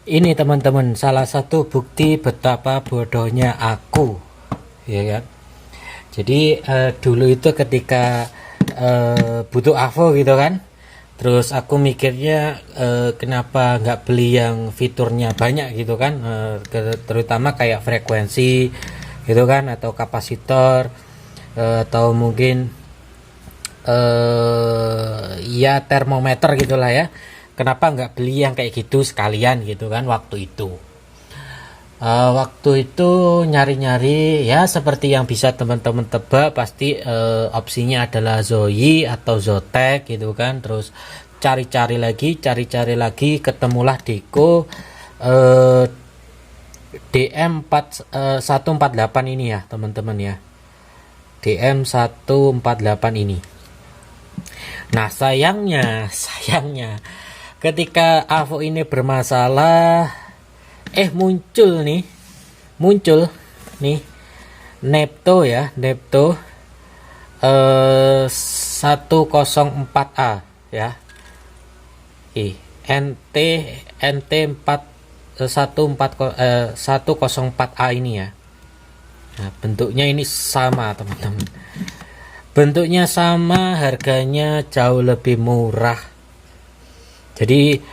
Ini teman-teman, salah satu bukti betapa bodohnya aku, ya kan. Jadi dulu itu ketika butuh AVO gitu kan, terus aku mikirnya kenapa nggak beli yang fiturnya banyak gitu kan, terutama kayak frekuensi gitu kan, atau kapasitor, atau mungkin ya termometer gitulah ya. Kenapa nggak beli yang kayak gitu sekalian gitu kan waktu itu. Waktu itu nyari-nyari ya seperti yang bisa teman-teman tebak, pasti opsinya adalah Zoyi atau Zotac gitu kan. Terus cari-cari lagi, ketemulah Deco DM148 ini ya teman-teman ya. DM148 ini. Nah sayangnya ketika AVO ini bermasalah, muncul nih Nepto ya, Nepto 104A ya, NT 104A ini ya. Nah, bentuknya ini sama teman-teman, bentuknya sama, harganya jauh lebih murah. Jadi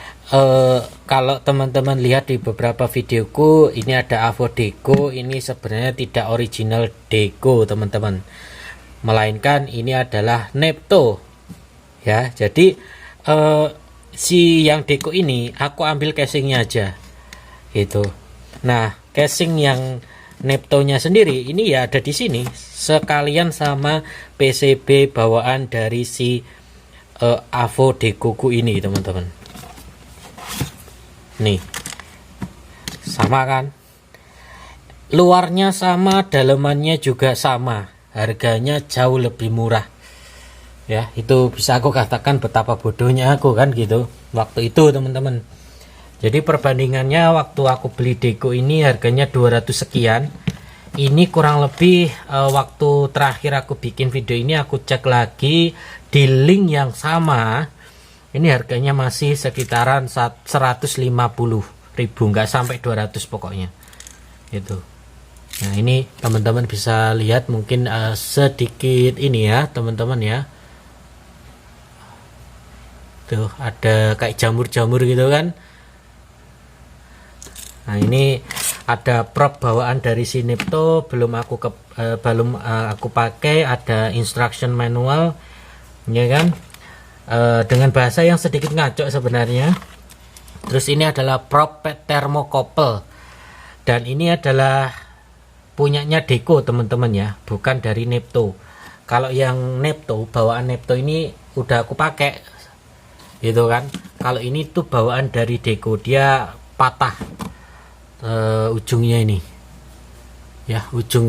kalau teman-teman lihat di beberapa videoku, ini ada AVO Deco, ini sebenarnya tidak original Deco teman-teman, melainkan ini adalah Nepto ya. Jadi si yang Deco ini aku ambil casingnya aja gitu. Nah casing yang Neptonya sendiri ini ya ada di sini sekalian sama PCB bawaan dari si AVO Deco ku ini teman-teman. Nih sama kan, luarnya sama, dalemannya juga sama, harganya jauh lebih murah ya. Itu bisa aku katakan betapa bodohnya aku kan gitu waktu itu teman-teman. Jadi perbandingannya waktu aku beli Deco ini harganya 200 sekian. Ini kurang lebih waktu terakhir aku bikin video ini aku cek lagi di link yang sama, ini harganya masih sekitaran 150.000, nggak sampai 200 pokoknya gitu. Nah ini teman-teman bisa lihat mungkin sedikit ini ya teman-teman ya, tuh ada kayak jamur-jamur gitu kan. Nah ini ada prop bawaan dari si Nepto, belum aku pakai, ada instruction manual ya kan, dengan bahasa yang sedikit ngaco sebenarnya. Terus ini adalah prop thermocouple, dan ini adalah punyanya Deco teman-teman ya, bukan dari Nepto. Kalau yang Nepto, bawaan Nepto ini udah aku pakai gitu kan. Kalau ini tuh bawaan dari Deco, dia patah ujungnya ini ya, ujung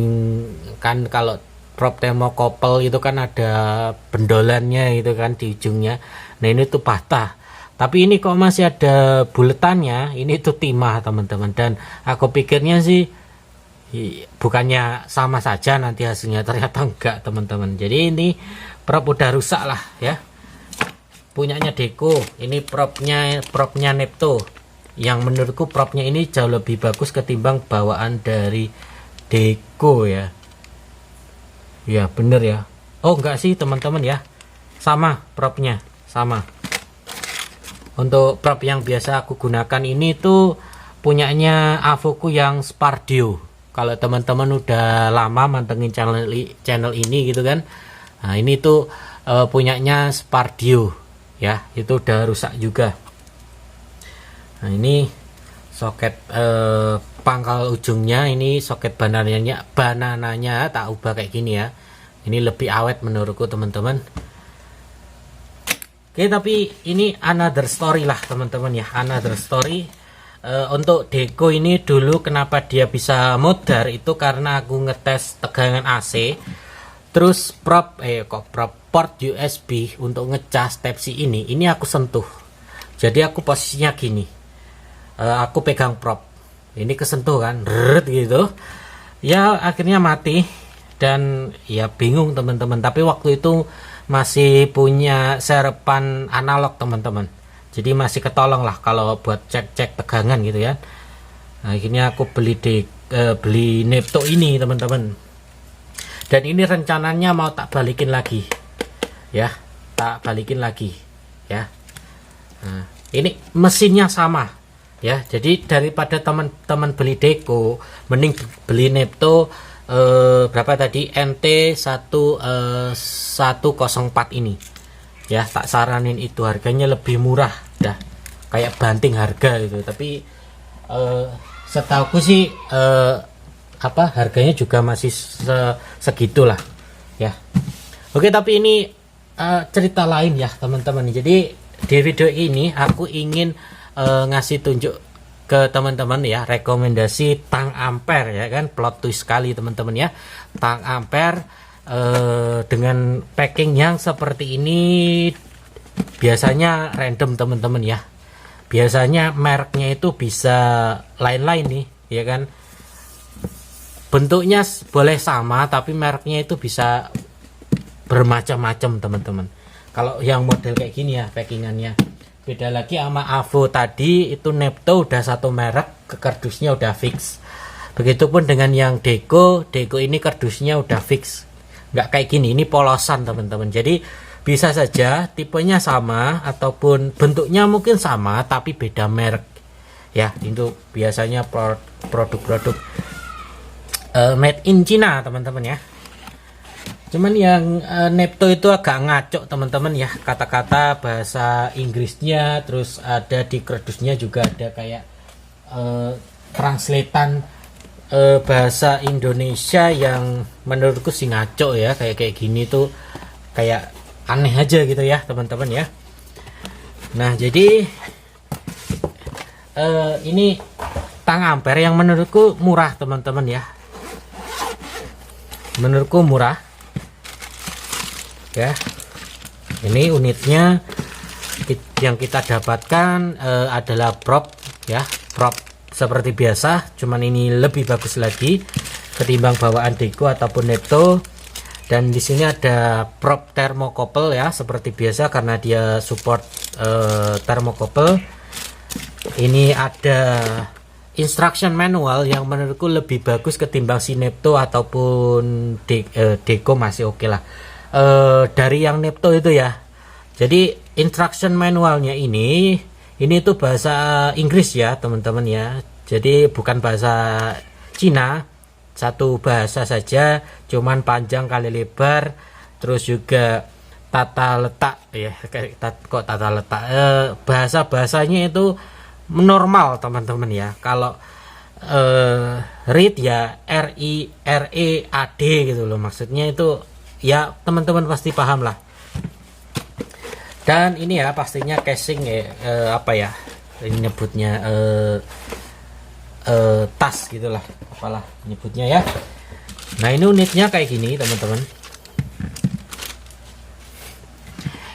kan. Kalau prop thermocouple itu kan ada bendolannya gitu kan di ujungnya. Nah ini tuh patah, tapi ini kok masih ada buletannya, ini tuh timah teman-teman. Dan aku pikirnya sih bukannya sama saja nanti hasilnya, ternyata enggak teman-teman. Jadi ini prop udah rusak lah ya, punyanya Deco. Ini propnya Nepto, yang menurutku propnya ini jauh lebih bagus ketimbang bawaan dari Deco ya. Ya bener ya. Oh enggak sih teman-teman ya, sama propnya sama. Untuk prop yang biasa aku gunakan ini tuh punyanya AVOku yang Spardio. Kalau teman-teman udah lama mantengin channel ini gitu kan, nah ini tuh punyanya Spardio ya, itu udah rusak juga. Nah ini soket pangkal ujungnya, ini soket banananya tak ubah kayak gini ya. Ini lebih awet menurutku teman-teman. Oke, tapi ini another story lah teman-teman ya, another story. Untuk Deco ini dulu kenapa dia bisa modar itu karena aku ngetes tegangan AC, terus port USB untuk ngecas Type-C ini aku sentuh. Jadi aku posisinya gini, aku pegang prop ini, kesentuh kan, gitu ya, akhirnya mati. Dan ya bingung teman-teman, tapi waktu itu masih punya serepan analog teman-teman, jadi masih ketolong lah kalau buat cek tegangan gitu ya. Nah, akhirnya aku beli Nepto ini teman-teman, dan ini rencananya mau tak balikin lagi ya, ya. Nah, ini mesinnya sama ya, jadi daripada teman-teman beli Deco, mending beli Nepto berapa tadi, NT 104 ini ya. Tak saranin itu, harganya lebih murah dah, kayak banting harga gitu. Tapi setauku sih harganya juga masih segitulah ya. Oke, tapi ini cerita lain ya teman-teman. Jadi di video ini aku ingin ngasih tunjuk ke teman-teman ya, rekomendasi tang ampere ya kan. Plot twist sekali teman-teman ya, tang ampere dengan packing yang seperti ini. Biasanya random teman-teman ya, biasanya mereknya itu bisa lain-lain nih ya kan, bentuknya boleh sama tapi mereknya itu bisa bermacam-macam teman-teman. Kalau yang model kayak gini ya packingannya beda lagi sama Avo tadi. Itu Nepto udah satu merek, kardusnya udah fix. Begitupun dengan yang Deco ini kardusnya udah fix, nggak kayak gini, ini polosan teman-teman. Jadi bisa saja tipenya sama ataupun bentuknya mungkin sama tapi beda merek ya. Itu biasanya produk-produk made in China teman-teman ya. Cuman yang Nepto itu agak ngaco teman-teman ya, kata-kata bahasa Inggrisnya, terus ada di kardusnya juga ada kayak translatean bahasa Indonesia yang menurutku sih ngaco ya. Kayak gini tuh kayak aneh aja gitu ya teman-teman ya. Nah, jadi ini tang ampere yang menurutku murah teman-teman ya, menurutku murah ya. Ini unitnya yang kita dapatkan adalah prop ya, prop seperti biasa, cuman ini lebih bagus lagi ketimbang bawaan Deco ataupun Nepto. Dan di sini ada prop thermocouple ya, seperti biasa karena dia support thermocouple. Ini ada instruction manual yang menurutku lebih bagus ketimbang si Nepto ataupun Deco, masih oke lah. Dari yang Nepto itu ya. Jadi instruction manualnya ini tuh bahasa Inggris ya teman-teman ya. Jadi bukan bahasa Cina, satu bahasa saja, cuman panjang kali lebar, terus juga tata letak ya, kok tata letak, bahasanya itu normal teman-teman ya. Kalau read ya READ gitu loh, maksudnya itu ya teman-teman pasti paham lah. Dan ini ya pastinya casing ya, apa ya ini nyebutnya, tas gitulah, apalah nyebutnya ya. Nah, ini unitnya kayak gini teman-teman.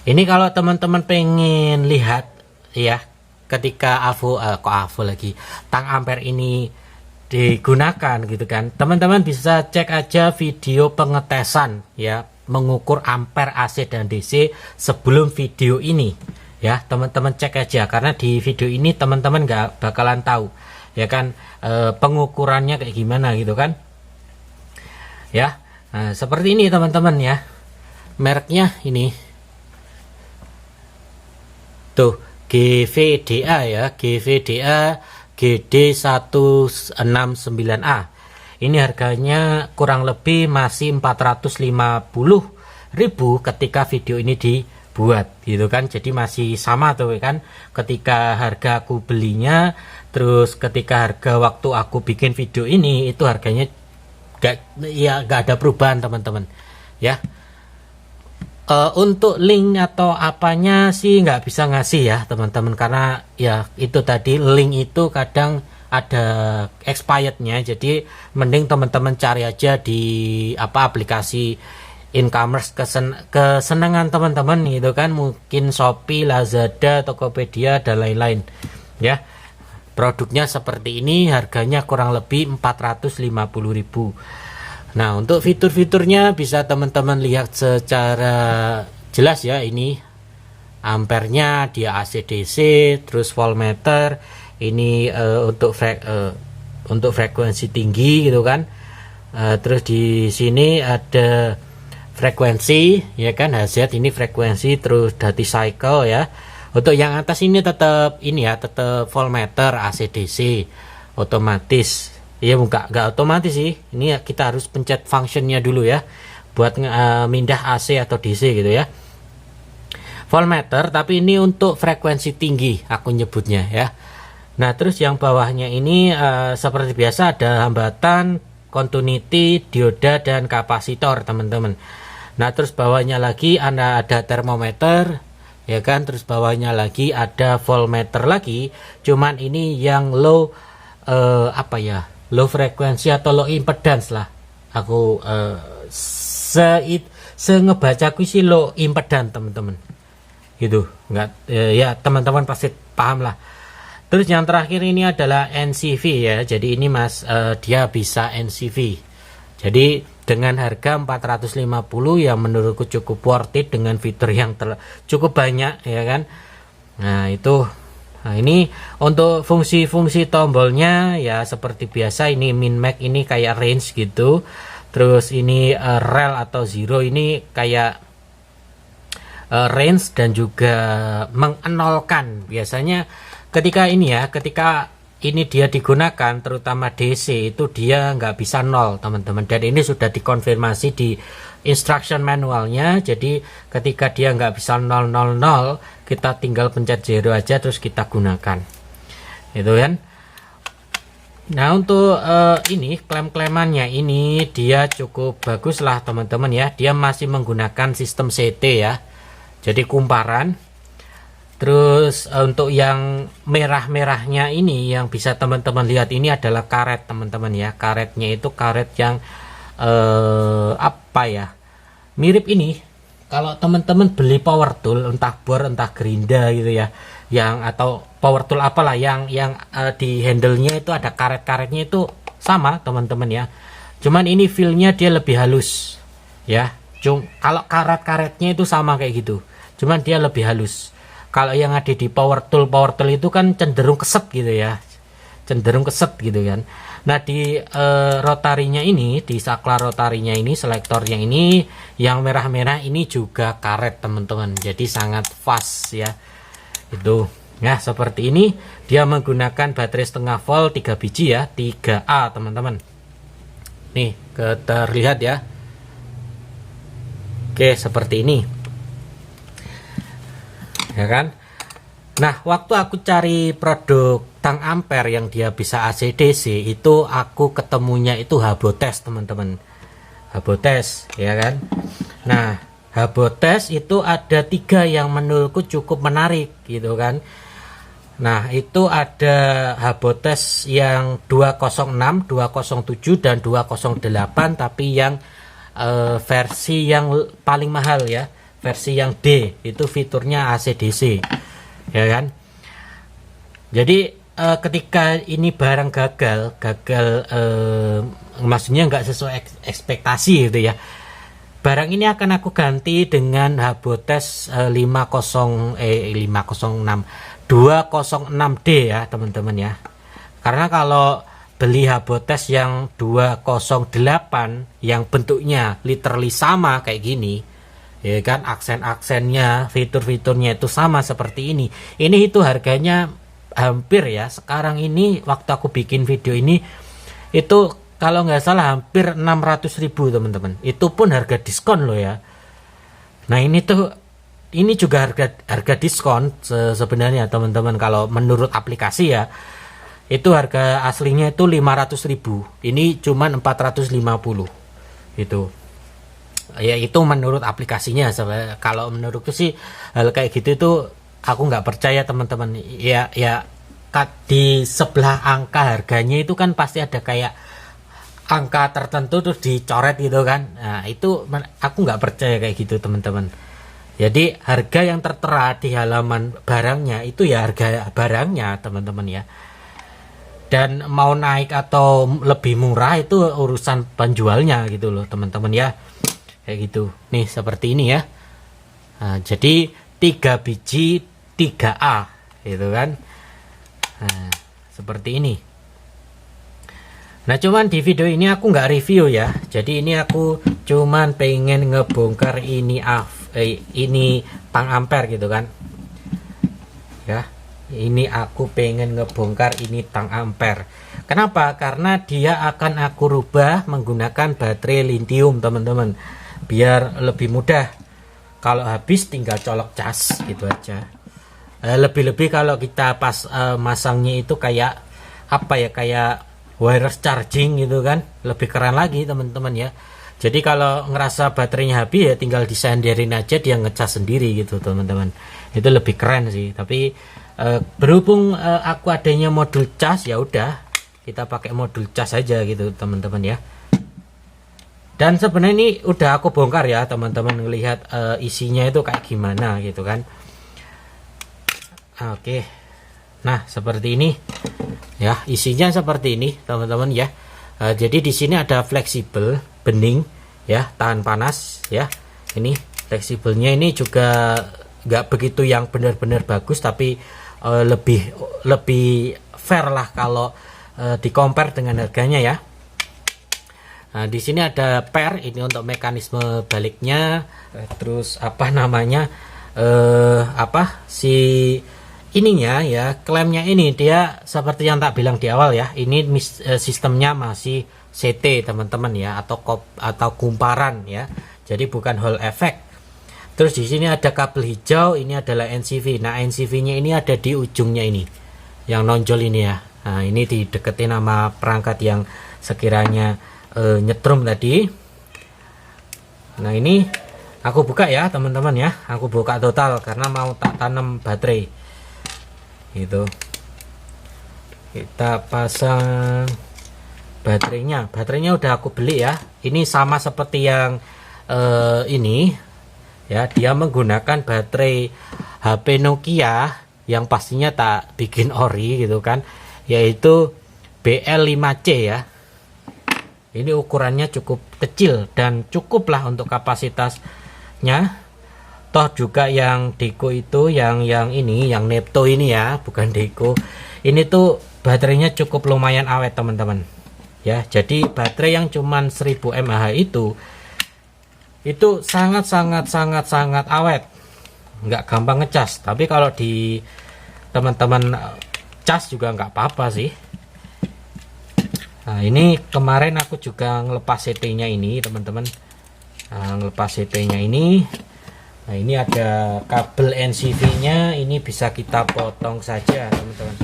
Ini kalau teman-teman pengen lihat ya, ketika Avo lagi tang ampere ini digunakan gitu kan, teman-teman bisa cek aja video pengetesan ya, mengukur ampere AC dan DC sebelum video ini ya. Teman-teman cek aja, karena di video ini teman-teman nggak bakalan tahu ya kan pengukurannya kayak gimana gitu kan ya. Nah, seperti ini teman-teman ya, mereknya ini tuh GVDA ya, GVDA GD169A. Ini harganya kurang lebih masih 450.000 ketika video ini dibuat gitu kan. Jadi masih sama tuh kan ketika harga aku belinya, terus ketika harga waktu aku bikin video ini, itu harganya gak ada perubahan teman-teman ya. Untuk link atau apanya sih nggak bisa ngasih ya teman-teman, karena ya itu tadi, link itu kadang ada expirednya. Jadi mending teman-teman cari aja di aplikasi e-commerce kesenangan teman-teman gitu kan, mungkin Shopee, Lazada, Tokopedia dan lain-lain ya. Produknya seperti ini, harganya kurang lebih 450.000. Nah, untuk fitur-fiturnya bisa teman-teman lihat secara jelas ya. Ini ampernya, dia AC DC, terus voltmeter ini untuk frekuensi tinggi gitu kan. Terus di sini ada frekuensi ya kan, HZ ini frekuensi, terus duty cycle ya. Untuk yang atas ini tetap ini ya, tetap voltmeter AC DC otomatis ya, nggak otomatis sih, ini ya, kita harus pencet functionnya dulu ya buat mindah AC atau DC gitu ya. Voltmeter, tapi ini untuk frekuensi tinggi aku nyebutnya ya. Nah terus yang bawahnya ini seperti biasa ada hambatan, continuity, dioda, dan kapasitor teman-teman. Nah terus bawahnya lagi ada termometer ya kan, terus bawahnya lagi ada voltmeter lagi, cuman ini yang low low frekuensi atau low impedance lah, aku ngebacaku sih low impedance teman-teman gitu, enggak ya teman-teman pasti paham lah. Terus yang terakhir ini adalah NCV ya, jadi ini dia bisa NCV, jadi dengan harga 450 yang menurutku cukup worth it dengan fitur yang cukup banyak ya kan. Nah itu, nah ini untuk fungsi-fungsi tombolnya ya seperti biasa, ini min max ini kayak range gitu, terus ini rel atau zero ini kayak range dan juga mengenolkan. Biasanya ketika ini dia digunakan terutama DC itu dia nggak bisa nol teman-teman, dan ini sudah dikonfirmasi di instruction manualnya. Jadi ketika dia nggak bisa 000 kita tinggal pencet 0 aja terus kita gunakan itu kan. Nah untuk ini klem-klemannya ini dia cukup bagus lah teman-teman ya, dia masih menggunakan sistem CT ya, jadi kumparan. Terus untuk yang merah-merahnya ini yang bisa teman-teman lihat ini adalah karet teman-teman ya. Karetnya itu karet yang mirip ini. Kalau teman-teman beli power tool entah bor entah gerinda gitu ya, yang atau power tool apalah yang di handle-nya itu ada karet-karetnya itu sama teman-teman ya. Cuman ini feel-nya dia lebih halus ya. Kalau karet-karetnya itu sama kayak gitu, cuman dia lebih halus. Kalau yang ada di power tool itu kan cenderung keset gitu ya, cenderung keset gitu kan. Nah di rotarinya ini, di saklar rotarinya ini, selektornya ini yang merah-merah ini juga karet teman-teman, jadi sangat fast ya itu. Nah seperti ini, dia menggunakan baterai setengah volt 3 biji ya, 3A teman-teman. Nih terlihat ya. Oke seperti ini ya kan. Nah waktu aku cari produk tang ampere yang dia bisa AC DC itu aku ketemunya itu Habotes teman-teman, Habotes ya kan. Nah Habotes itu ada 3 yang menurutku cukup menarik gitu kan. Nah itu ada Habotes yang 206, 207 dan 208, tapi yang versi yang paling mahal ya, versi yang D itu fiturnya AC/DC ya kan. Jadi ketika ini barang gagal maksudnya nggak sesuai ekspektasi gitu ya, barang ini akan aku ganti dengan Habotes 206D ya teman-teman ya. Karena kalau beli Habotes yang 208 yang bentuknya literally sama kayak gini ya kan, aksen-aksennya, fitur-fiturnya itu sama seperti ini itu harganya hampir ya, sekarang ini waktu aku bikin video ini itu kalau nggak salah hampir 600.000 teman-teman, itu pun harga diskon loh ya. Nah ini juga harga diskon sebenarnya teman-teman. Kalau menurut aplikasi ya itu harga aslinya itu 500.000, ini cuman 450 itu ya, itu menurut aplikasinya. Kalau menurutku sih hal kayak gitu itu aku nggak percaya teman-teman ya. Di sebelah angka harganya itu kan pasti ada kayak angka tertentu terus dicoret gitu kan. Nah itu aku nggak percaya kayak gitu teman-teman. Jadi harga yang tertera di halaman barangnya itu ya harga barangnya teman-teman ya. Dan mau naik atau lebih murah itu urusan penjualnya gitu loh teman-teman ya, kayak gitu. Nih seperti ini ya. Nah, jadi 3 biji 3A gitu kan. Nah, seperti ini. Nah, cuman di video ini aku nggak review ya. Jadi ini aku cuman pengen ngebongkar ini ini tang ampere gitu kan. Ya. Ini aku pengen ngebongkar ini tang ampere. Kenapa? Karena dia akan aku rubah menggunakan baterai lithium, teman-teman. Biar lebih mudah. Kalau habis tinggal colok cas gitu aja. Lebih-lebih kalau kita pas masangnya itu kayak apa ya, kayak wireless charging gitu kan, lebih keren lagi teman-teman ya. Jadi kalau ngerasa baterainya habis ya tinggal disenderin aja, dia ngecas sendiri gitu teman-teman. Itu lebih keren sih. Tapi berhubung aku adanya modul cas, ya udah kita pakai modul cas aja gitu teman-teman ya. Dan sebenarnya ini udah aku bongkar ya teman-teman, ngelihat isinya itu kayak gimana gitu kan. Oke. Nah, seperti ini. Ya, isinya seperti ini, teman-teman ya. Jadi di sini ada fleksibel, bening ya, tahan panas ya. Ini fleksibelnya ini juga nggak begitu yang benar-benar bagus, tapi lebih fair lah kalau di compare dengan harganya ya. Nah, di sini ada per, ini untuk mekanisme baliknya. Terus apa namanya, si ininya ya, klemnya ini dia seperti yang tak bilang di awal ya. Ini sistemnya masih CT teman-teman ya, atau kumparan ya. Jadi bukan Hall effect. Terus di sini ada kabel hijau, ini adalah NCV. Nah, NCV-nya ini ada di ujungnya ini, yang nonjol ini ya. Nah, ini dideketin sama perangkat yang sekiranya nyetrum tadi. Nah, ini aku buka ya teman-teman ya, aku buka total karena mau tak tanam baterai itu. Kita pasang baterainya udah aku beli ya. Ini sama seperti yang ini ya, dia menggunakan baterai HP Nokia yang pastinya tak bikin ori gitu kan, yaitu BL5C ya. Ini ukurannya cukup kecil dan cukuplah untuk kapasitasnya. Toh juga yang Deco itu, yang ini, yang Nepto ini ya, bukan Deco. Ini tuh baterainya cukup lumayan awet teman-teman. Ya, jadi baterai yang cuman 1000 mAh itu sangat awet. Nggak gampang ngecas. Tapi kalau di teman-teman cas juga nggak apa-apa sih. Nah, ini kemarin aku juga ngelepas CT-nya ini teman-teman. Nah, ngelepas CT-nya ini. Nah, ini ada kabel NCV-nya, ini bisa kita potong saja teman-teman.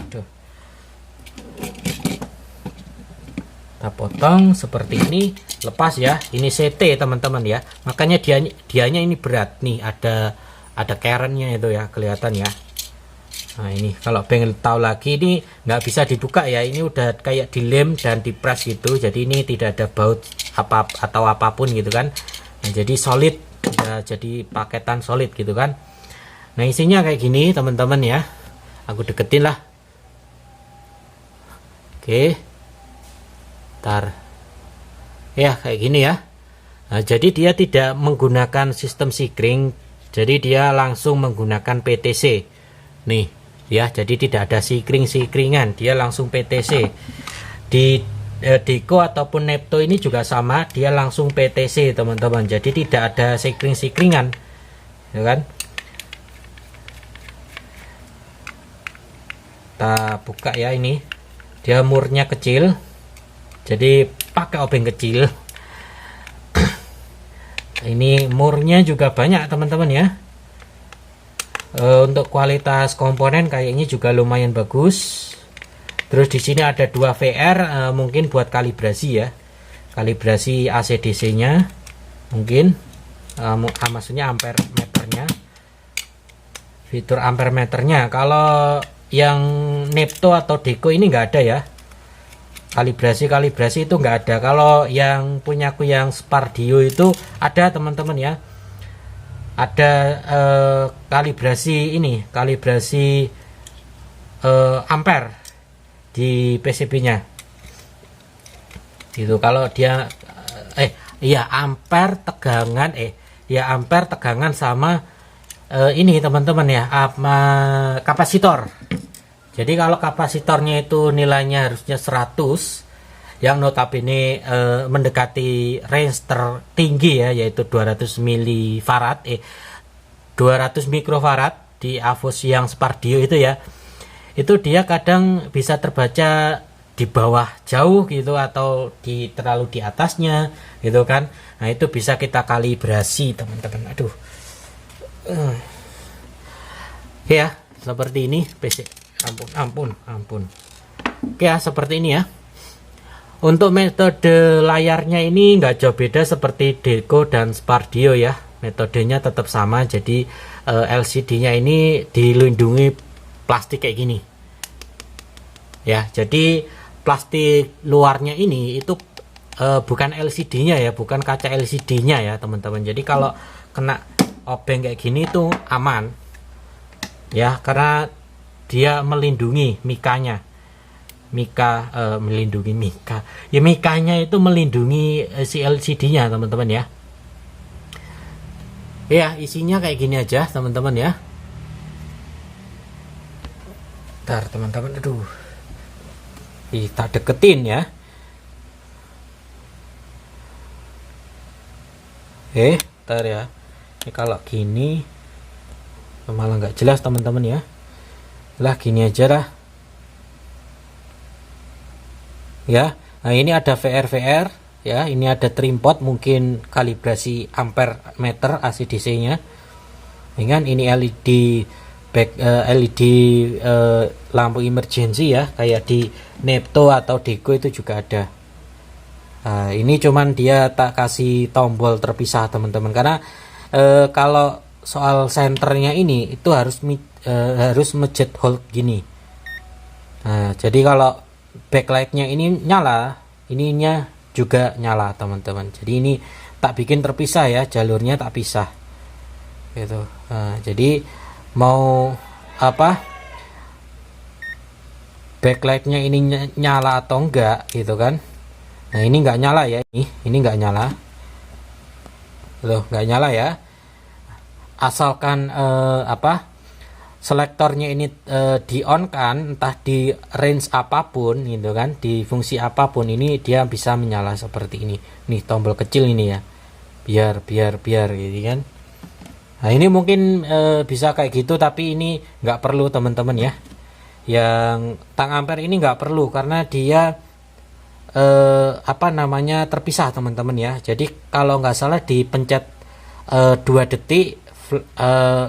Kita potong seperti ini, lepas ya. Ini CT teman-teman ya. Makanya dianya ini berat nih, ada kerennya itu ya, kelihatan ya. Nah, ini kalau pengen tahu lagi, ini nggak bisa dibuka ya, ini udah kayak dilem dan dipres gitu, jadi ini tidak ada baut atau apapun gitu kan. Nah, jadi solid ya, jadi paketan solid gitu kan. Nah, isinya kayak gini teman-teman ya, aku deketin lah. Oke, ntar ya kayak gini ya. Nah, jadi dia tidak menggunakan sistem sikring, jadi dia langsung menggunakan PTC nih ya. Jadi tidak ada sikringan, dia langsung PTC. Di Deco ataupun Nepto ini juga sama, dia langsung PTC teman-teman. Jadi tidak ada sikringan ya kan. Kita buka ya, ini dia murnya kecil, jadi pakai obeng kecil. Ini murnya juga banyak teman-teman ya. Untuk kualitas komponen kayaknya juga lumayan bagus. Terus di sini ada 2 VR, mungkin buat kalibrasi ya, kalibrasi AC/DC nya mungkin, maksudnya ampere meternya, fitur ampere meternya. Kalau yang Nepto atau Deco ini nggak ada ya, kalibrasi itu nggak ada. Kalau yang punyaku yang Spardio itu ada teman-teman ya, ada kalibrasi ini, kalibrasi ampere di PCB-nya gitu. Kalau dia ampere tegangan ampere tegangan sama ini teman-teman ya, kapasitor. Jadi kalau kapasitornya itu nilainya harusnya 100, yang notabene mendekati range tertinggi ya, yaitu 200 milifarad, 200 mikrofarad di AVOS yang Spardio itu ya, itu dia kadang bisa terbaca di bawah jauh gitu, atau terlalu di atasnya gitu kan. Nah itu bisa kita kalibrasi teman-teman. Aduh, ya seperti ini PC. Ampun. Oke ya, seperti ini ya. Untuk metode layarnya ini nggak jauh beda seperti Deco dan Spardio ya. Metodenya tetap sama. Jadi LCD-nya ini dilindungi plastik kayak gini. Ya, jadi plastik luarnya ini itu bukan LCD-nya ya, bukan kaca LCD-nya ya teman-teman. Jadi kalau kena obeng kayak gini itu aman. Ya, karena dia melindungi mikanya. Melindungi mika. Ya, mikanya itu melindungi si LCD-nya teman-teman ya. Ya, isinya kayak gini aja teman-teman ya. Bentar teman-teman, aduh. Kita deketin ya. Bentar ya. Ini kalau gini malah nggak jelas teman-teman ya. Lah gini aja lah ya. Nah ini ada VR ya, ini ada trimpot, mungkin kalibrasi ampere meter AC/DC nya. Ini LED LED lampu emergency ya, kayak di Nepto atau Deco itu juga ada. Nah, ini cuman dia tak kasih tombol terpisah teman-teman, karena kalau soal senternya ini itu harus mejet hold gini. Nah, jadi kalau backlightnya ini nyala, ininya juga nyala teman-teman. Jadi ini tak bikin terpisah ya, jalurnya tak pisah gitu. Nah, jadi mau apa, backlightnya ini nyala atau enggak gitu kan. Nah ini enggak nyala ya, ini enggak nyala loh, enggak nyala ya. Asalkan selektornya ini di on kan, entah di range apapun gitu kan, di fungsi apapun, ini dia bisa menyala seperti ini. Nih tombol kecil ini ya, biar gitu kan. Nah ini mungkin bisa kayak gitu, tapi ini nggak perlu teman-teman ya. Yang tang ampere ini nggak perlu, karena dia terpisah teman-teman ya. Jadi kalau nggak salah dipencet 2 detik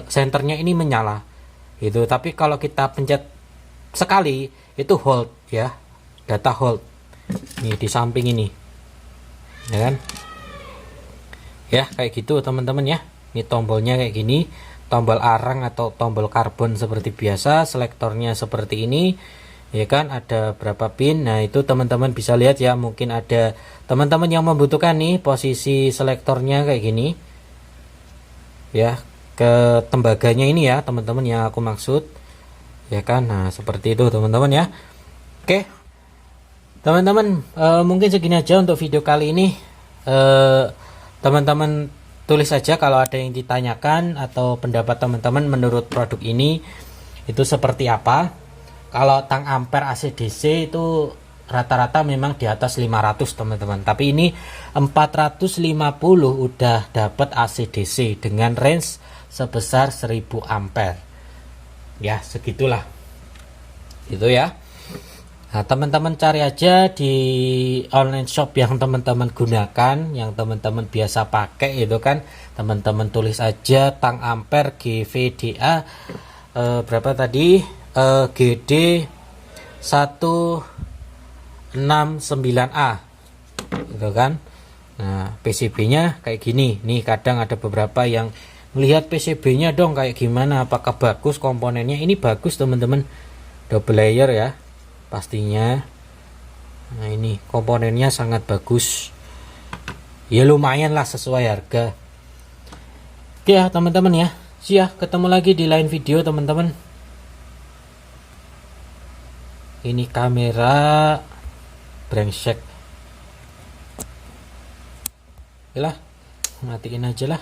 senternya ini menyala gitu. Tapi kalau kita pencet sekali itu hold ya, data hold. Nih di samping ini ya kan, ya kayak gitu teman-teman ya. Ini tombolnya kayak gini, tombol arang atau tombol karbon seperti biasa, selektornya seperti ini ya kan. Ada berapa pin, nah itu teman-teman bisa lihat ya. Mungkin ada teman-teman yang membutuhkan nih posisi selektornya kayak gini ya, ke tembaganya ini ya teman-teman yang aku maksud ya kan. Nah seperti itu teman-teman ya. Oke teman-teman, mungkin segini aja untuk video kali ini. Teman-teman tulis saja kalau ada yang ditanyakan atau pendapat teman-teman menurut produk ini itu seperti apa. Kalau tang ampere AC/DC itu rata-rata memang di atas 500 teman-teman, tapi ini 450 udah dapat AC/DC dengan range sebesar 1000 ampere ya, segitulah itu ya. Nah teman-teman cari aja di online shop yang teman-teman gunakan, yang teman-teman biasa pakai itu kan. Teman-teman tulis aja tang ampere GVDA berapa tadi, GD 169A gitu kan. Nah PCB-nya kayak gini nih. Kadang ada beberapa yang melihat PCB-nya dong kayak gimana, apakah bagus komponennya. Ini bagus teman-teman, double layer ya pastinya. Nah ini komponennya sangat bagus ya, lumayan lah sesuai harga. Oke ya teman-teman ya, siap ketemu lagi di lain video teman-teman. Ini kamera brengsek. Yalah, matiin aja lah.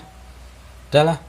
Dalah.